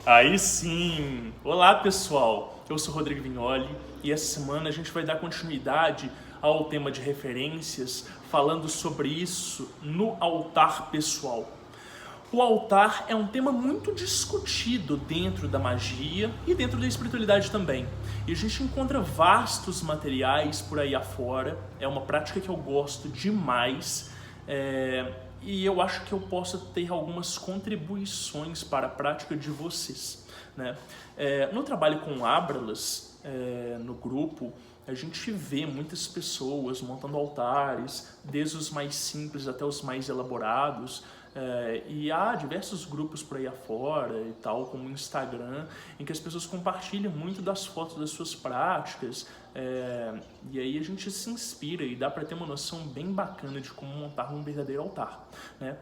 Aí sim! Olá pessoal, eu sou Rodrigo Vignoli e essa semana a gente vai dar continuidade ao tema de referências, falando sobre isso no altar pessoal. O altar é um tema muito discutido dentro da magia e dentro da espiritualidade também. E a gente encontra vastos materiais por aí afora, é uma prática que eu gosto demais. E eu acho que eu posso ter algumas contribuições para a prática de vocês, né? No trabalho com Ábralas, no grupo, a gente vê muitas pessoas montando altares, desde os mais simples até os mais elaborados, e há diversos grupos por aí afora e tal, como o Instagram, em que as pessoas compartilham muito das fotos das suas práticas, e aí a gente se inspira e dá para ter uma noção bem bacana de como montar um verdadeiro altar, né?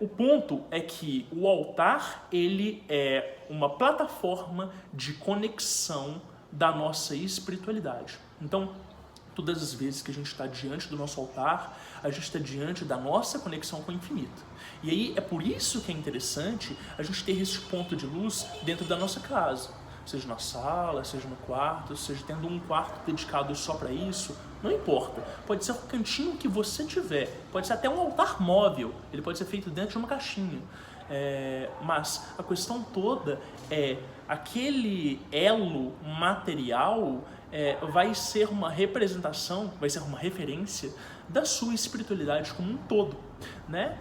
O ponto é que o altar, ele é uma plataforma de conexão da nossa espiritualidade. Então, todas as vezes que a gente está diante do nosso altar, a gente está diante da nossa conexão com o infinito. E aí é por isso que é interessante a gente ter esse ponto de luz dentro da nossa casa. Seja na sala, seja no quarto, seja tendo um quarto dedicado só para isso, não importa. Pode ser o cantinho que você tiver, pode ser até um altar móvel, ele pode ser feito dentro de uma caixinha. Mas a questão toda é aquele elo material vai ser uma representação, vai ser uma referência da sua espiritualidade como um todo, né?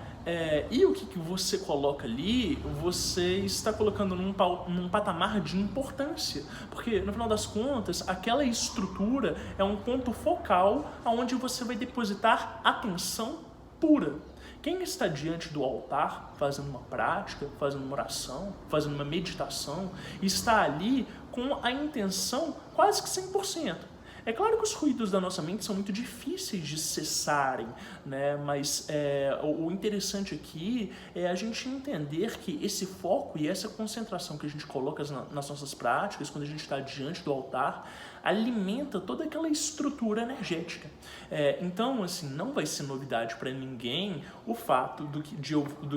E o que você coloca ali, você está colocando num patamar de importância, porque no final das contas, aquela estrutura é um ponto focal onde você vai depositar atenção pura. Quem está diante do altar, fazendo uma prática, fazendo uma oração, fazendo uma meditação, está ali com a intenção quase que 100%. É claro que os ruídos da nossa mente são muito difíceis de cessarem, né? Mas o interessante aqui é a gente entender que esse foco e essa concentração que a gente coloca nas nossas práticas, quando a gente está diante do altar, alimenta toda aquela estrutura energética. Então, assim, não vai ser novidade para ninguém o fato do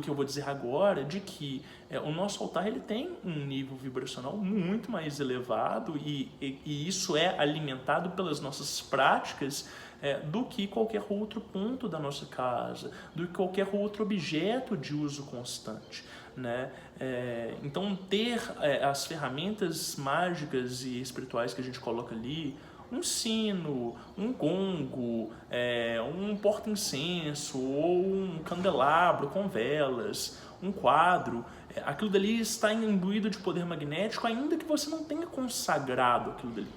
que eu vou dizer agora, de que o nosso altar ele tem um nível vibracional muito mais elevado e isso é alimentado pelas nossas práticas do que qualquer outro ponto da nossa casa, do que qualquer outro objeto de uso constante, né? Então ter as ferramentas mágicas e espirituais que a gente coloca ali, um sino, um gongo, um porta-incenso ou um candelabro com velas, um quadro, aquilo dali está imbuído de poder magnético, ainda que você não tenha consagrado aquilo dali.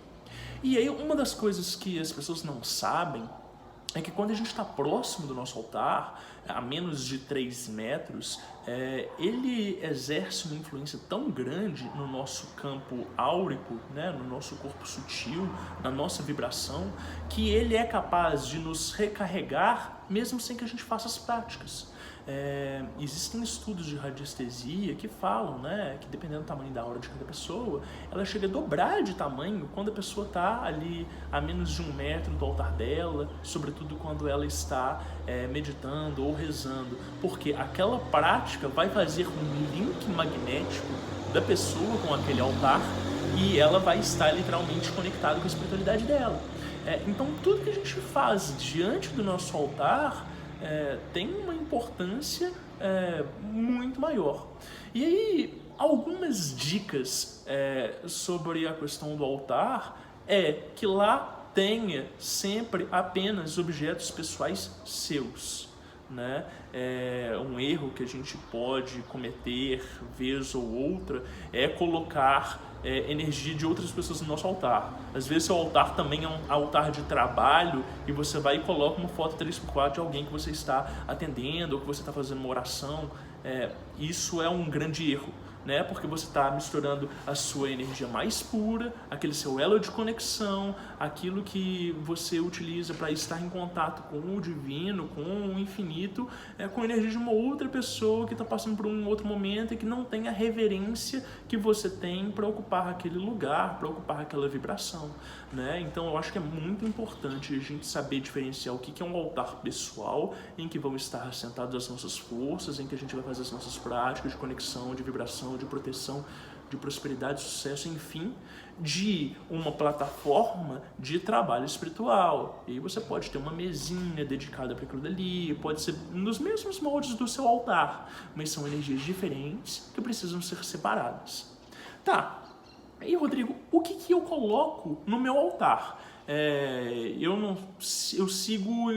E aí uma das coisas que as pessoas não sabem é que quando a gente está próximo do nosso altar, a menos de 3 metros, ele exerce uma influência tão grande no nosso campo áurico, né, no nosso corpo sutil, na nossa vibração, que ele é capaz de nos recarregar mesmo sem que a gente faça as práticas. Existem estudos de radiestesia que falam, né, que dependendo do tamanho da aura de cada pessoa, ela chega a dobrar de tamanho quando a pessoa está ali a menos de 1 metro do altar dela, sobretudo quando ela está meditando ou rezando, porque aquela prática vai fazer um link magnético da pessoa com aquele altar e ela vai estar literalmente conectada com a espiritualidade dela. Então tudo que a gente faz diante do nosso altar tem uma importância muito maior. E aí, algumas dicas sobre a questão do altar é que lá tenha sempre apenas objetos pessoais seus, né? Um erro que a gente pode cometer vez ou outra é colocar energia de outras pessoas no nosso altar. Às vezes seu altar também é um altar de trabalho e você vai e coloca uma foto 3x4 de alguém que você está atendendo ou que você está fazendo uma oração. Isso é um grande erro, né? Porque você está misturando a sua energia mais pura, aquele seu elo de conexão, aquilo que você utiliza para estar em contato com o divino, com o infinito, com a energia de uma outra pessoa que está passando por um outro momento e que não tem a reverência que você tem para ocupar aquele lugar, para ocupar aquela vibração, né? Então eu acho que é muito importante a gente saber diferenciar o que é um altar pessoal, em que vão estar assentadas as nossas forças, em que a gente vai fazer as nossas práticas de conexão, de vibração, de proteção de prosperidade, sucesso, enfim, de uma plataforma de trabalho espiritual. E aí você pode ter uma mesinha dedicada para aquilo dali, pode ser nos mesmos moldes do seu altar, mas são energias diferentes que precisam ser separadas. Tá, e Rodrigo, o que eu coloco no meu altar? Eu sigo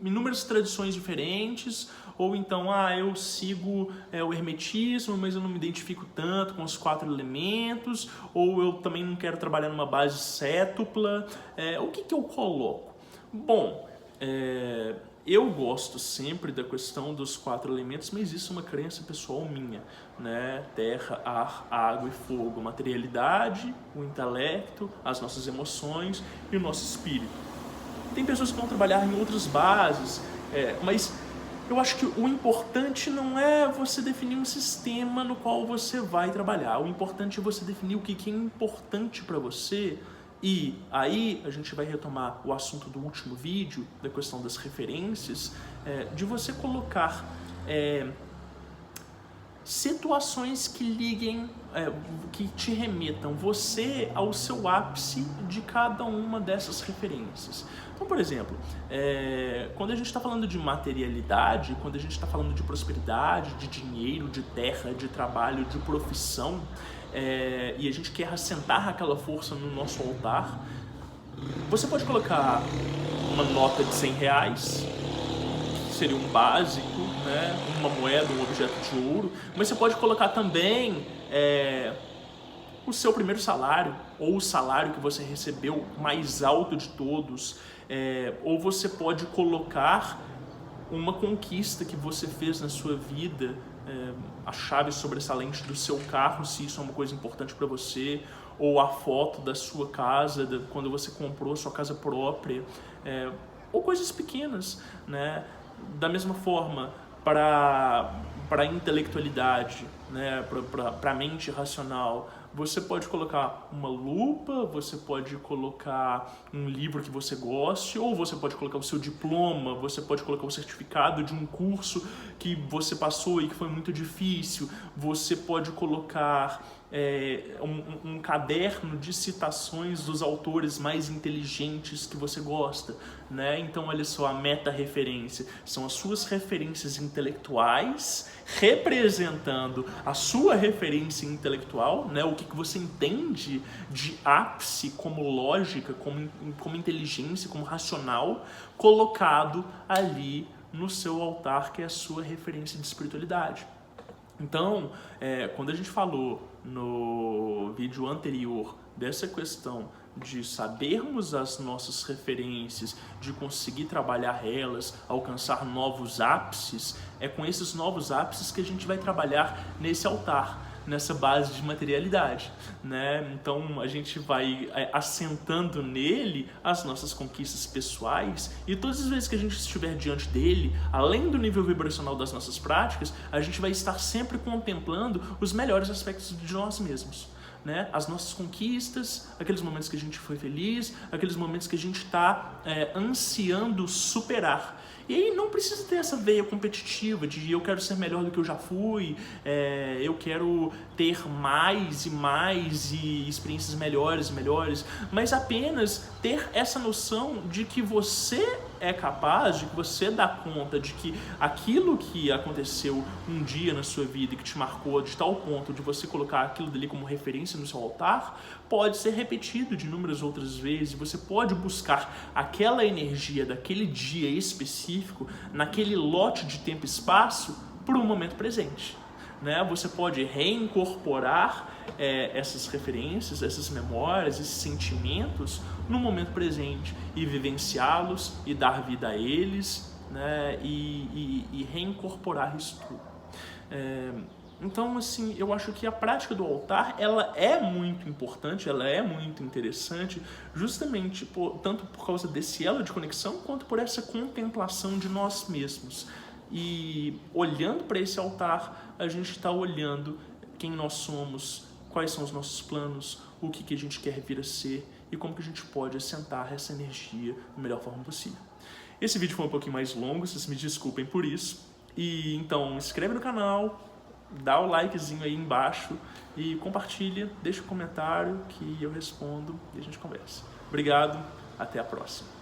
inúmeras tradições diferentes, ou então eu sigo o hermetismo, mas eu não me identifico tanto com os 4 elementos, ou eu também não quero trabalhar numa base cétupla. O que eu coloco? Bom, eu gosto sempre da questão dos 4 elementos, mas isso é uma crença pessoal minha, né? Terra, ar, água e fogo, materialidade, o intelecto, as nossas emoções e o nosso espírito. Tem pessoas que vão trabalhar em outras bases, mas eu acho que o importante não é você definir um sistema no qual você vai trabalhar. O importante é você definir o que é importante para você. E aí a gente vai retomar o assunto do último vídeo, da questão das referências, de você colocar situações que liguem, que te remetam você ao seu ápice de cada uma dessas referências. Então, por exemplo, quando a gente está falando de materialidade, quando a gente está falando de prosperidade, de dinheiro, de terra, de trabalho, de profissão, e a gente quer assentar aquela força no nosso altar, você pode colocar uma nota de R$100, que seria um básico, né? Uma moeda, um objeto de ouro, mas você pode colocar também o seu primeiro salário, ou o salário que você recebeu mais alto de todos, ou você pode colocar uma conquista que você fez na sua vida, a chave sobressalente do seu carro, se isso é uma coisa importante para você, ou a foto da sua casa, quando você comprou a sua casa própria, ou coisas pequenas, né? Da mesma forma, para a intelectualidade, né? Para a mente racional, você pode colocar uma lupa, você pode colocar um livro que você goste, ou você pode colocar o seu diploma, você pode colocar o certificado de um curso que você passou e que foi muito difícil, você pode colocar um caderno de citações dos autores mais inteligentes que você gosta, né? Então, olha só, a meta-referência são as suas referências intelectuais representando a sua referência intelectual, né? O que você entende de ápice como lógica, como inteligência, como racional, colocado ali no seu altar, que é a sua referência de espiritualidade. Então, quando a gente falou no vídeo anterior dessa questão de sabermos as nossas referências, de conseguir trabalhar elas, alcançar novos ápices, é com esses novos ápices que a gente vai trabalhar nesse altar, nessa base de materialidade, né? Então a gente vai assentando nele as nossas conquistas pessoais, e todas as vezes que a gente estiver diante dele, além do nível vibracional das nossas práticas, a gente vai estar sempre contemplando os melhores aspectos de nós mesmos, né? As nossas conquistas, aqueles momentos que a gente foi feliz, aqueles momentos que a gente está ansiando superar. E aí não precisa ter essa veia competitiva de eu quero ser melhor do que eu já fui, eu quero ter mais e experiências melhores e melhores, mas apenas ter essa noção de que você é capaz, de que você dá conta de que aquilo que aconteceu um dia na sua vida e que te marcou de tal ponto de você colocar aquilo dali como referência no seu altar, pode ser repetido de inúmeras outras vezes. Você pode buscar aquela energia daquele dia específico, naquele lote de tempo e espaço, para o momento presente, né? Você pode reincorporar essas referências, essas memórias, esses sentimentos no momento presente e vivenciá-los e dar vida a eles, né? E reincorporar isso tudo. Então, assim, eu acho que a prática do altar, ela é muito importante, ela é muito interessante, justamente tanto por causa desse elo de conexão, quanto por essa contemplação de nós mesmos. E olhando para esse altar, a gente está olhando quem nós somos, quais são os nossos planos, o que a gente quer vir a ser e como que a gente pode assentar essa energia da melhor forma possível. Esse vídeo foi um pouquinho mais longo, vocês me desculpem por isso. E então, inscreve no canal, dá o likezinho aí embaixo e compartilha, deixa um comentário que eu respondo e a gente conversa. Obrigado, até a próxima.